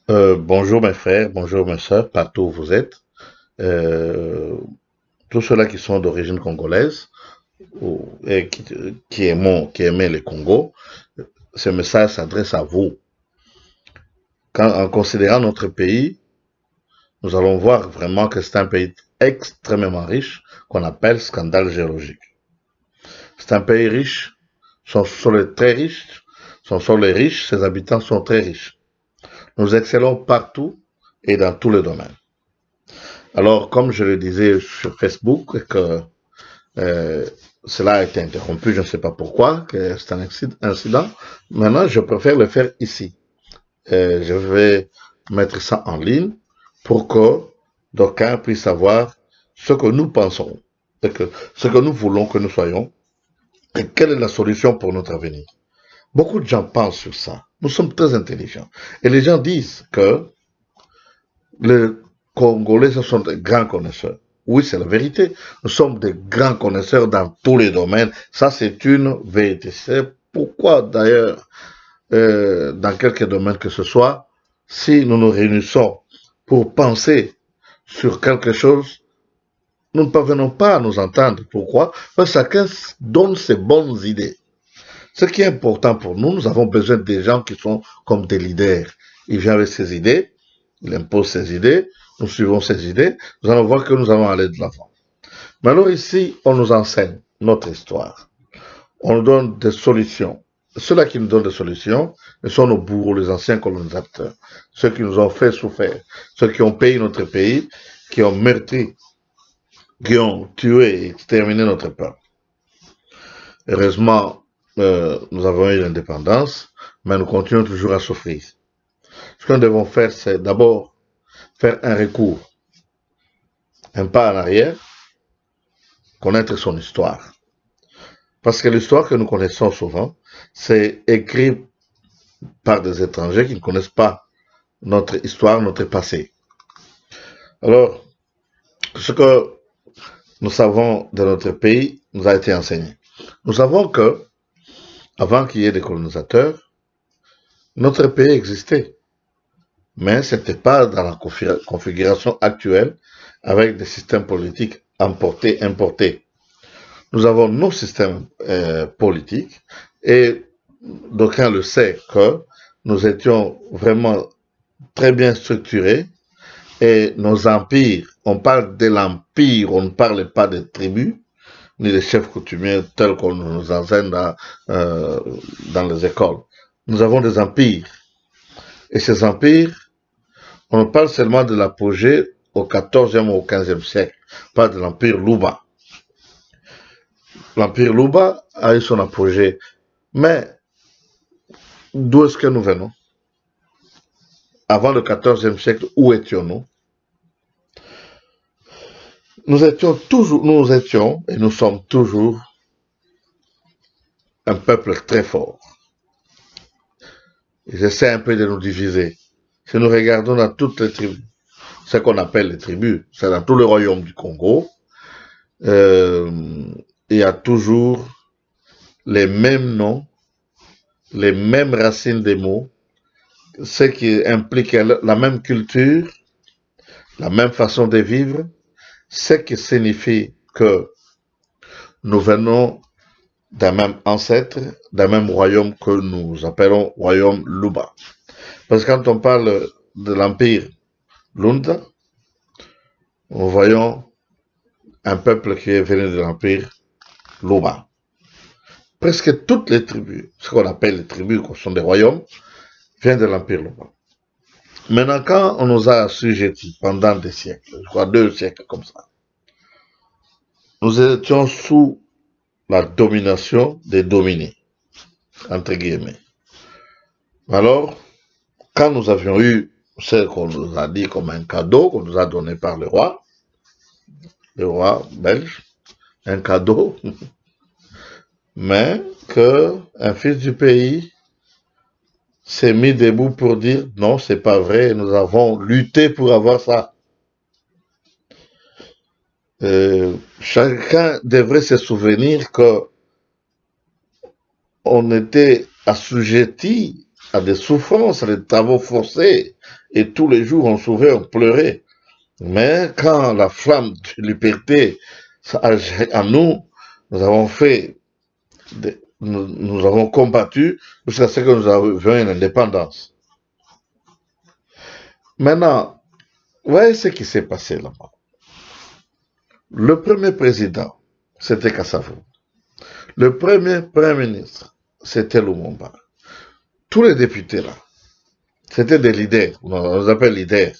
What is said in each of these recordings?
Bonjour mes frères, bonjour mes sœurs, partout où vous êtes. Euh, Tous ceux-là qui sont d'origine congolaise et qui aimait le Congo, ce message s'adresse à vous. En considérant notre pays, nous allons voir vraiment que c'est un pays extrêmement riche qu'on appelle scandale géologique. C'est un pays riche, son sol est très riche, son sol est riche, ses habitants sont très riches. Nous excellons partout et dans tous les domaines. Alors, comme je le disais sur Facebook, que Euh, cela a été interrompu, je ne sais pas pourquoi, que c'est un incident. Maintenant, je préfère le faire ici. Je vais mettre ça en ligne pour que d'aucuns puissent savoir ce que nous pensons, et ce que nous voulons que nous soyons, et quelle est la solution pour notre avenir. Beaucoup de gens pensent sur ça. Nous sommes très intelligents. Et les gens disent que les Congolais, ce sont des grands connaisseurs. Oui, c'est la vérité. Nous sommes des grands connaisseurs dans tous les domaines. Ça, c'est une vérité. C'est pourquoi, d'ailleurs, dans quelques domaines que ce soit, si nous nous réunissons pour penser sur quelque chose, nous ne parvenons pas à nous entendre. Pourquoi? Parce que chacun donne ses bonnes idées. Ce qui est important pour nous, nous avons besoin des gens qui sont comme des leaders. Il vient avec ses idées, il impose ses idées, nous suivons ses idées, nous allons voir que nous allons aller de l'avant. Mais alors ici, on nous enseigne notre histoire. On nous donne des solutions. Ceux-là qui nous donnent des solutions, ce sont nos bourreaux, les anciens colonisateurs, ceux qui nous ont fait souffrir, ceux qui ont payé notre pays, qui ont meurtri, qui ont tué et exterminé notre peuple. Heureusement, nous avons eu l'indépendance, mais nous continuons toujours à souffrir. Ce que nous devons faire, c'est d'abord faire un recours, un pas en arrière, connaître son histoire. Parce que l'histoire que nous connaissons souvent, c'est écrit par des étrangers qui ne connaissent pas notre histoire, notre passé. Alors, ce que nous savons de notre pays nous a été enseigné. Nous savons que, avant qu'il y ait des colonisateurs, notre pays existait. Mais ce n'était pas dans la configuration actuelle avec des systèmes politiques importés. Nous avons nos systèmes politiques et d'aucuns le savent que nous étions vraiment très bien structurés et nos empires, on parle de l'empire, on ne parle pas des tribus ni des chefs coutumiers tels qu'on nous enseigne dans les écoles. Nous avons des empires et ces empires, on parle seulement de l'apogée au XIVe ou au XVe siècle, pas de l'empire Luba. L'empire Luba a eu son apogée. Mais d'où est-ce que nous venons? Avant le XIVe siècle, où étions-nous? Nous étions et nous sommes toujours un peuple très fort. Ils essaient un peu de nous diviser. Si nous regardons dans toutes les tribus, ce qu'on appelle les tribus, c'est dans tout le royaume du Congo, euh, il y a toujours les mêmes noms, les mêmes racines des mots, ce qui implique la même culture, la même façon de vivre, ce qui signifie que nous venons d'un même ancêtre, d'un même royaume que nous appelons royaume Luba. Parce que quand on parle de l'empire Lunda, nous voyons un peuple qui est venu de l'empire Luba. Presque toutes les tribus, ce qu'on appelle les tribus, qui sont des royaumes, viennent de l'empire Luba. Maintenant, quand on nous a assujettis pendant des siècles, je crois 2 siècles comme ça, nous étions sous la domination des dominés, entre guillemets. Alors, quand nous avions eu ce qu'on nous a dit comme un cadeau qu'on nous a donné par le roi belge, un cadeau, mais qu'un fils du pays s'est mis debout pour dire non, c'est pas vrai, nous avons lutté pour avoir ça. Chacun devrait se souvenir que on était assujetti à des souffrances, à des travaux forcés. Et tous les jours, on s'ouvrait, on pleurait. Mais quand la flamme de liberté en nous, nous avons fait, nous avons combattu jusqu'à ce que nous avions une indépendance. Maintenant, voyez ce qui s'est passé là-bas. Le premier président, c'était Kassavou. Le premier ministre, c'était Lumumba. Tous les députés là, c'était des leaders, on les appelle leaders,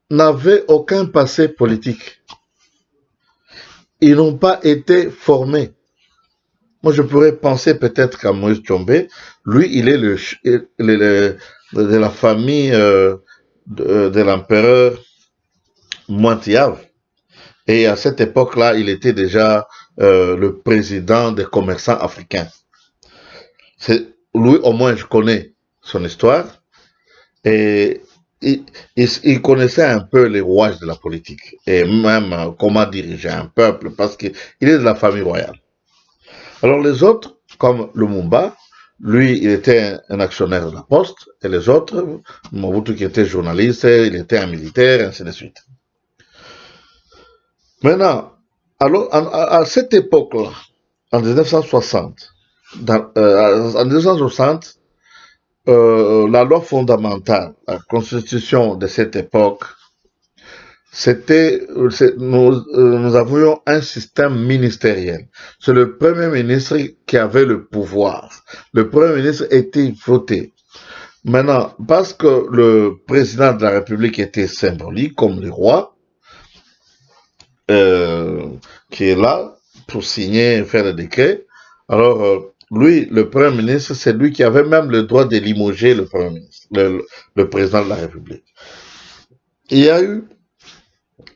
n'avaient aucun passé politique. Ils n'ont pas été formés. Moi, je pourrais penser peut-être qu'à Moïse Tchombe, lui, il est de la famille de l'empereur Mointiave. Et à cette époque-là, il était déjà le président des commerçants africains. Lui, au moins, je connais son histoire. Et il connaissait un peu les rouages de la politique. Et même comment diriger un peuple, parce qu'il est de la famille royale. Alors les autres, comme Lumumba, lui, il était un actionnaire de la Poste, et les autres, Mobutu qui était journaliste, il était un militaire, ainsi de suite. Maintenant, alors, à cette époque-là, en 1960, en 1960, la loi fondamentale, la constitution de cette époque, nous avions un système ministériel. C'est le premier ministre qui avait le pouvoir. Le premier ministre était voté. Maintenant, parce que le président de la République était symbolique, comme le roi, qui est là pour signer et faire le décret, alors lui, le premier ministre, c'est lui qui avait même le droit de limoger le premier ministre, le président de la République. Il y a eu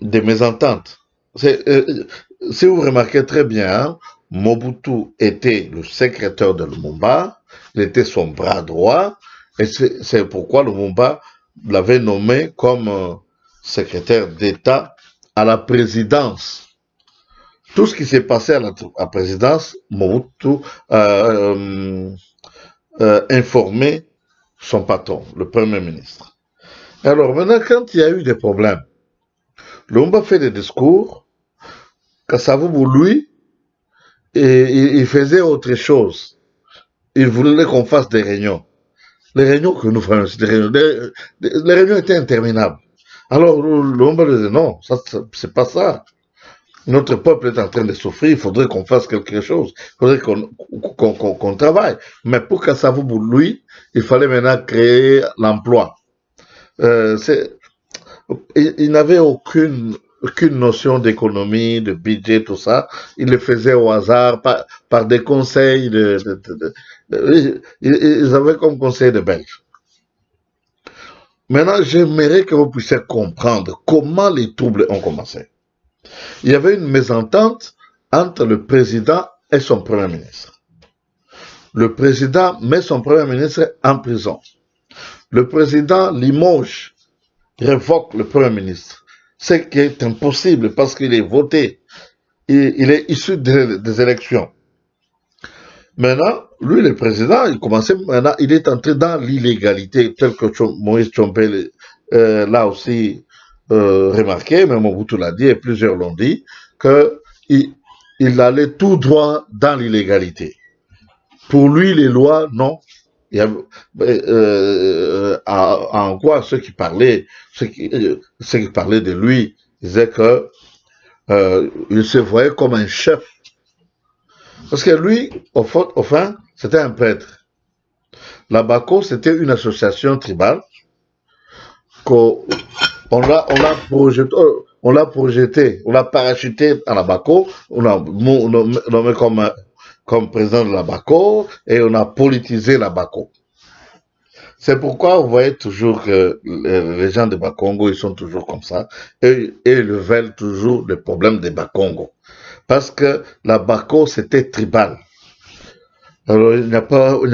des mésententes. Si vous remarquez très bien, hein, Mobutu était le secrétaire de Lumumba, il était son bras droit, et c'est pourquoi Lumumba l'avait nommé comme secrétaire d'État à la présidence. Tout ce qui s'est passé à la présidence, Mobutu informait son patron, le premier ministre. Alors maintenant, quand il y a eu des problèmes, Lumumba fait des discours, Kasavubu, lui, il faisait autre chose. Il voulait qu'on fasse des réunions. Les réunions que nous faisions, les réunions étaient interminables. Alors Lumumba disait non, ça c'est pas ça. Notre peuple est en train de souffrir, il faudrait qu'on fasse quelque chose, il faudrait qu'on travaille. Mais pour Kasavubu, lui, il fallait maintenant créer l'emploi. Il n'avait aucune notion d'économie, de budget, tout ça. Il le faisait au hasard, par des conseils. Ils avaient comme conseil de Belges. Maintenant, j'aimerais que vous puissiez comprendre comment les troubles ont commencé. Il y avait une mésentente entre le président et son premier ministre. Le président met son premier ministre en prison. Le président limoge, révoque le premier ministre. Ce qui est impossible parce qu'il est voté. Il est issu des élections. Maintenant, lui, le président, il est entré dans l'illégalité, tel que Moïse Tchombe l'a aussi remarqué, mais Mobutu l'a dit et plusieurs l'ont dit, qu'il allait tout droit dans l'illégalité. Pour lui, les lois, non. Il y a, en quoi ceux qui parlaient de lui disaient que il se voyait comme un chef. Parce que lui, au fond, c'était un prêtre. La BACO, c'était une association tribale qu'on l'a projeté, on l'a parachuté à la BACO, on l'a nommé comme président de la BACO et on a politisé la BACO. C'est pourquoi vous voyez toujours que les gens de Bakongo, ils sont toujours comme ça et ils veulent toujours le problème des Bakongo. Parce que la BACO, c'était tribal. Alors, il n'y a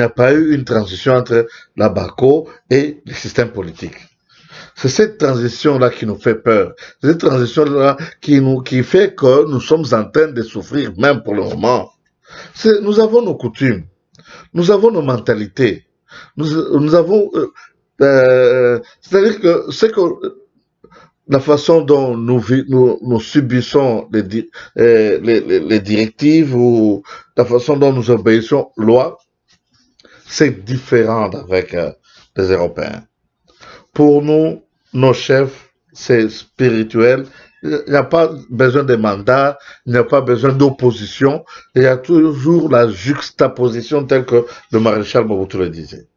pas eu une transition entre la BACO et le système politique. C'est cette transition-là qui nous fait peur. C'est cette transition-là qui fait que nous sommes en train de souffrir, même pour le moment. Nous avons nos coutumes. Nous avons nos mentalités. Nous avons... c'est-à-dire que c'est que la façon dont nous subissons les directives ou la façon dont nous obéissons loi, c'est différent avec les Européens. Pour nous, nos chefs, c'est spirituel. Il n'y a pas besoin de mandat, il n'y a pas besoin d'opposition. Il y a toujours la juxtaposition telle que le maréchal Mobutu le disait.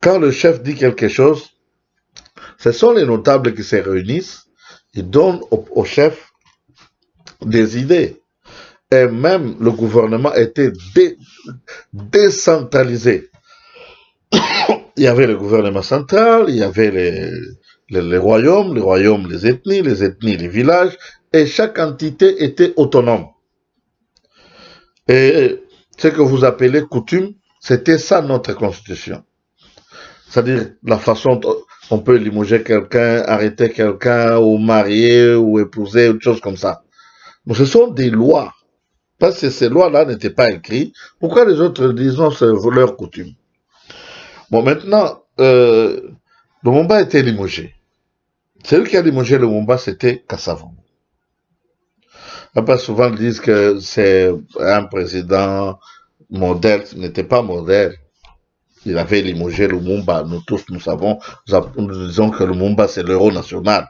Quand le chef dit quelque chose, ce sont les notables qui se réunissent, ils donnent au chef des idées. Et même le gouvernement était décentralisé. Il y avait le gouvernement central, il y avait les royaumes, les ethnies, les villages, et chaque entité était autonome. Et ce que vous appelez coutume, c'était ça notre constitution. C'est-à-dire la façon dont on peut limoger quelqu'un, arrêter quelqu'un, ou marier, ou épouser, ou choses comme ça. Mais ce sont des lois. Parce que ces lois-là n'étaient pas écrites. Pourquoi les autres disent non, c'est leur coutume? Bon, maintenant, Lumumba a été limogé. Celui qui a limogé Lumumba, c'était Kasavubu. Après, souvent, ils disent que c'est un président modèle. Ce n'était pas modèle. Il avait limogé Lumumba. Nous tous, nous savons, nous disons que Lumumba, c'est l'héros national.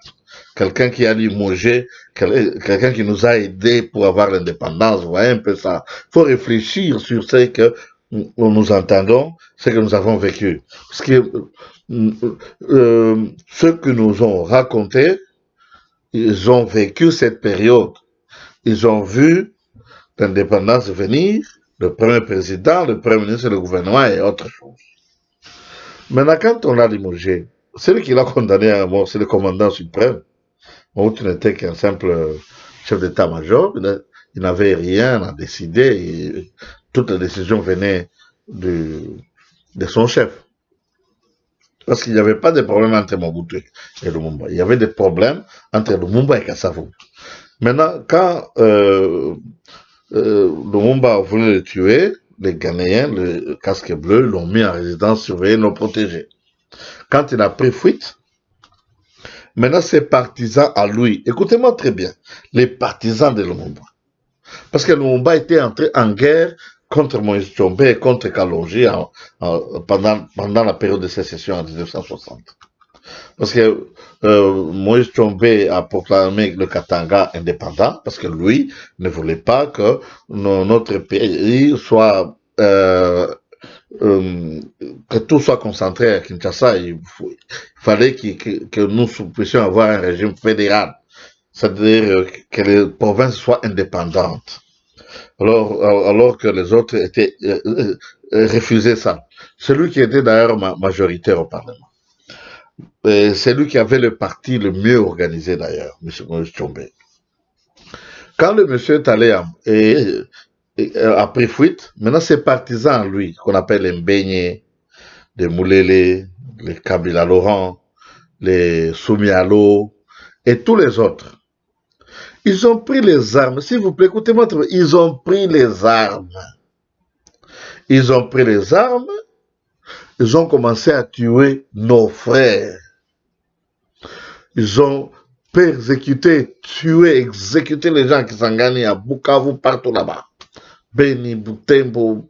Quelqu'un qui a limogé, quelqu'un qui nous a aidés pour avoir l'indépendance. Vous voyez un peu ça. Il faut réfléchir sur ce que nous entendons, ce que nous avons vécu. Parce que ceux qui nous ont raconté, ils ont vécu cette période. Ils ont vu l'indépendance venir, le premier président, le premier ministre, le gouvernement et autre chose. Maintenant, quand on l'a limogé, celui qui l'a condamné à mort, c'est le commandant suprême. Mobutu n'était qu'un simple chef d'état-major. Il n'avait rien à décider. Et toutes les décisions venaient de son chef. Parce qu'il n'y avait pas de problème entre Mobutu et Lumumba. Il y avait des problèmes entre Lumumba et Kasavubu. Maintenant, quand Lumumba a voulu le tuer, les Ghanéens, le casque bleu, l'ont mis en résidence surveillée, l'ont protégé. Quand il a pris fuite, maintenant ses partisans à lui, écoutez-moi très bien, les partisans de Lumumba. Parce que Lumumba était entré en guerre contre Moïse Tshombe et contre Kalonji pendant la période de sécession en 1960. Parce que Moïse Tshombe a proclamé le Katanga indépendant, parce que lui ne voulait pas que notre pays soit... que tout soit concentré à Kinshasa. Il fallait que nous puissions avoir un régime fédéral, c'est-à-dire que les provinces soient indépendantes. Alors que les autres étaient refusaient ça. Celui qui était d'ailleurs majoritaire au Parlement. C'est lui qui avait le parti le mieux organisé d'ailleurs, M. Moïse Tshombe. Quand le monsieur est allé a pris fuite, maintenant ses partisans, lui, qu'on appelle les Mbenye, les Moulele, les Kabila Laurent, les Soumialo, et tous les autres, ils ont pris les armes. S'il vous plaît, écoutez-moi, ils ont pris les armes. Ils ont pris les armes, ils ont commencé à tuer nos frères. Ils ont persécuté, tué, exécuté les gens qui sont gagnés à Bukavu, partout là-bas. Beni, Butembo,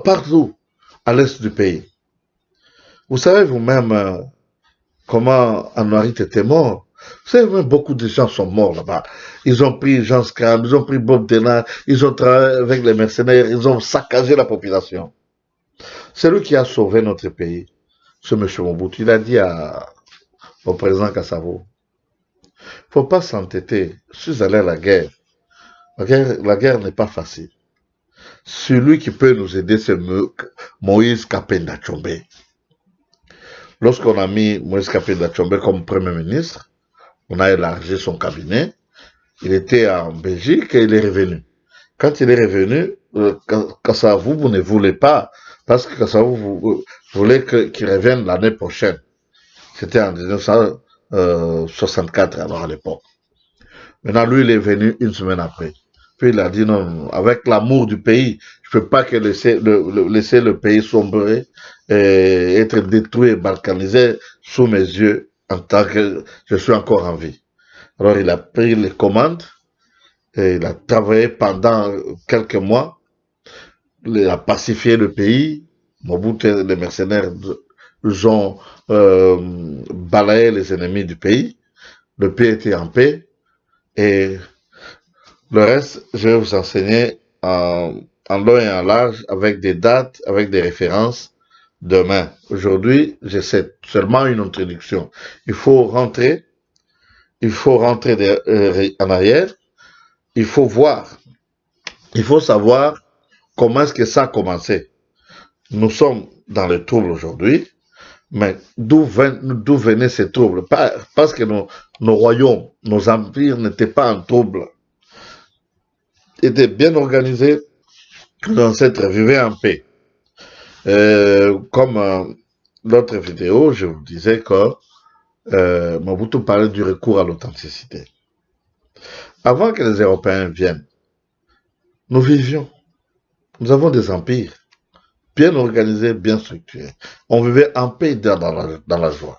partout à l'est du pays. Vous savez vous-même comment Anouarit était mort. Vous savez même beaucoup de gens sont morts là-bas. Ils ont pris Jean Scram, ils ont pris Bob Denard, ils ont travaillé avec les mercenaires, ils ont saccagé la population. C'est lui qui a sauvé notre pays. Ce monsieur Mobutu, il a dit au président Kasavubu, il ne faut pas s'entêter. Je suis allé à la guerre. La guerre n'est pas facile. Celui qui peut nous aider, c'est Moïse Kapenda Tshombe. Lorsqu'on a mis Moïse Kapenda Tshombe comme Premier ministre, on a élargi son cabinet. Il était en Belgique et il est revenu. Quand il est revenu, Kasavubu ne voulait pas, parce que Kasavubu voulait qu'il revienne l'année prochaine. C'était en 1964 alors à l'époque. Maintenant, lui, il est venu une semaine après. Puis il a dit non, non, avec l'amour du pays, je peux pas que laisser le pays sombrer et être détruit et balkanisé sous mes yeux en tant que je suis encore en vie. Alors il a pris les commandes et il a travaillé pendant quelques mois. Il a pacifié le pays. Mobutu et les mercenaires ont balayé les ennemis du pays. Le pays était en paix. Et le reste, je vais vous enseigner en long et en large, avec des dates, avec des références, demain. Aujourd'hui, j'essaie seulement une introduction. Il faut rentrer, en arrière, il faut voir, il faut savoir comment est-ce que ça a commencé. Nous sommes dans le trouble aujourd'hui, mais d'où venaient ces troubles? Parce que nos royaumes, nos empires n'étaient pas en trouble, étaient bien organisés, nos ancêtres vivaient en paix. Comme l'autre vidéo, je vous disais que Mobutu parlait du recours à l'authenticité. Avant que les Européens viennent, nous vivions, nous avons des empires bien organisés, bien structurés. On vivait en paix dans la joie.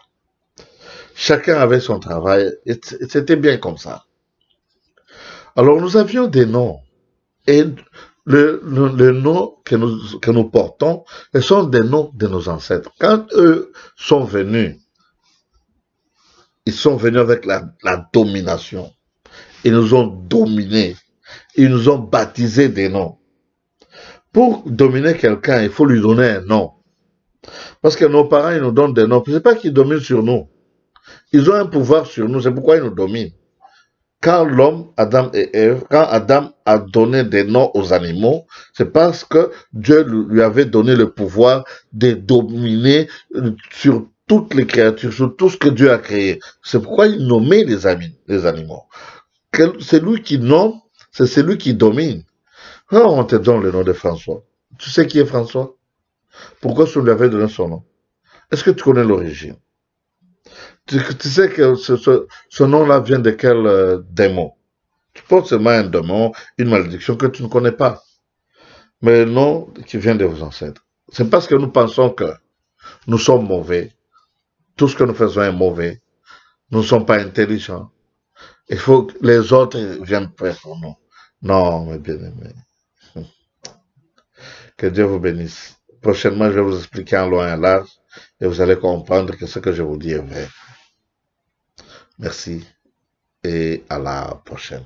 Chacun avait son travail et c'était bien comme ça. Alors nous avions des noms et le nom que nous portons, ce sont des noms de nos ancêtres. Quand eux sont venus, ils sont venus avec la domination. Ils nous ont dominés. Ils nous ont baptisé des noms. Pour dominer quelqu'un, il faut lui donner un nom. Parce que nos parents, ils nous donnent des noms. Ce n'est pas qu'ils dominent sur nous. Ils ont un pouvoir sur nous. C'est pourquoi ils nous dominent. Quand l'homme, Adam et Ève, quand Adam a donné des noms aux animaux, c'est parce que Dieu lui avait donné le pouvoir de dominer sur toutes les créatures, sur tout ce que Dieu a créé. C'est pourquoi il nommait les animaux. C'est lui qui nomme, c'est celui qui domine. Alors on te donne le nom de François. Tu sais qui est François? Pourquoi tu lui avais donné son nom? Est-ce que tu connais l'origine? Tu sais que ce nom-là vient de quel démon? Tu portes seulement un démon, une malédiction que tu ne connais pas. Mais le nom qui vient de vos ancêtres. C'est parce que nous pensons que nous sommes mauvais. Tout ce que nous faisons est mauvais. Nous ne sommes pas intelligents. Il faut que les autres viennent faire son nom. Non, mes bien-aimés. Que Dieu vous bénisse. Prochainement, je vais vous expliquer en long et en large et vous allez comprendre que ce que je vous dis est vrai. Merci et à la prochaine.